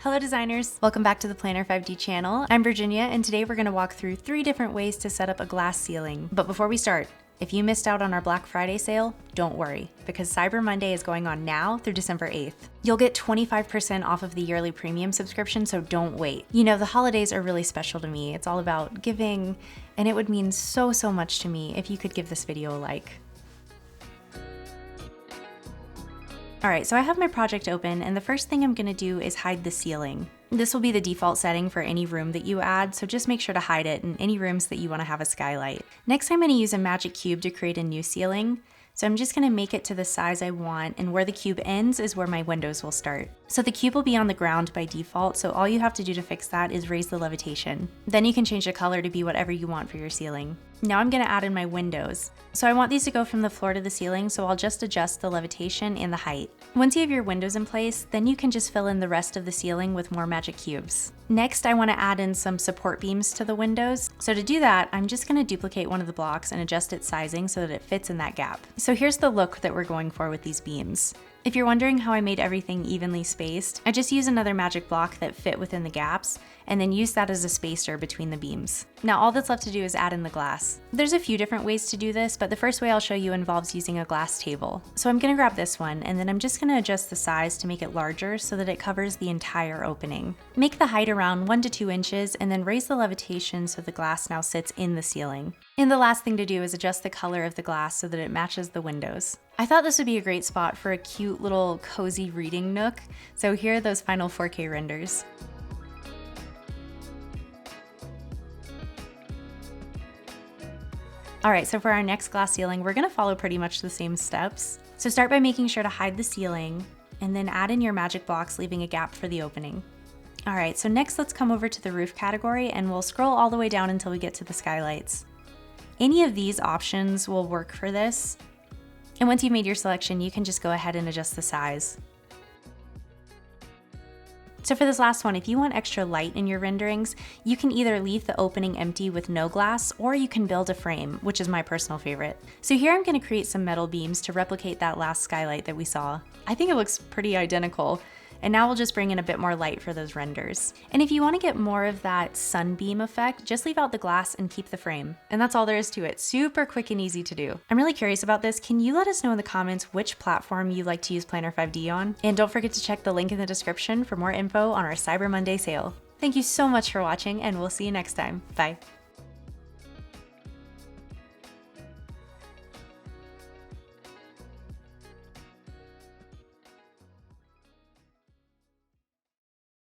Hello designers! Welcome back to the Planner 5D channel. I'm Virginia, and today we're going to walk through 3 different ways to set up a glass ceiling. But before we start, if you missed out on our Black Friday sale, don't worry, because Cyber Monday is going on now through December 8th. You'll get 25% off of the yearly premium subscription, so don't wait. You know, the holidays are really special to me. It's all about giving, and it would mean so much to me if you could give this video a like. Alright, so I have my project open, and the first thing I'm going to do is hide the ceiling. This will be the default setting for any room that you add, so just make sure to hide it in any rooms that you want to have a skylight. Next, I'm going to use a magic cube to create a new ceiling. So I'm just going to make it to the size I want, and where the cube ends is where my windows will start. So the cube will be on the ground by default, so all you have to do to fix that is raise the levitation. Then you can change the color to be whatever you want for your ceiling. Now I'm going to add in my windows. So I want these to go from the floor to the ceiling, so I'll just adjust the levitation and the height. Once you have your windows in place, then you can just fill in the rest of the ceiling with more magic cubes. Next, I want to add in some support beams to the windows. So to do that, I'm just going to duplicate one of the blocks and adjust its sizing so that it fits in that gap. So here's the look that we're going for with these beams. If you're wondering how I made everything evenly spaced, I just used another magic block that fit within the gaps, and then used that as a spacer between the beams. Now all that's left to do is add in the glass. There's a few different ways to do this, but the first way I'll show you involves using a glass table. So I'm gonna grab this one, and then I'm just gonna adjust the size to make it larger so that it covers the entire opening. Make the height around 1 to 2 inches, and then raise the levitation so the glass now sits in the ceiling. And the last thing to do is adjust the color of the glass so that it matches the windows. I thought this would be a great spot for a cute little cozy reading nook, so here are those final 4K renders. Alright, so for our next glass ceiling, we're going to follow pretty much the same steps. So start by making sure to hide the ceiling, and then add in your magic blocks, leaving a gap for the opening. Alright, so next let's come over to the roof category, and we'll scroll all the way down until we get to the skylights. Any of these options will work for this. And once you've made your selection, you can just go ahead and adjust the size. So for this last one, if you want extra light in your renderings, you can either leave the opening empty with no glass, or you can build a frame, which is my personal favorite. So here I'm going to create some metal beams to replicate that last skylight that we saw. I think it looks pretty identical. And now we'll just bring in a bit more light for those renders. And if you want to get more of that sunbeam effect, just leave out the glass and keep the frame. And that's all there is to it. Super quick and easy to do. I'm really curious about this. Can you let us know in the comments which platform you like to use Planner 5D on? And don't forget to check the link in the description for more info on our Cyber Monday sale. Thank you so much for watching, and we'll see you next time. Bye.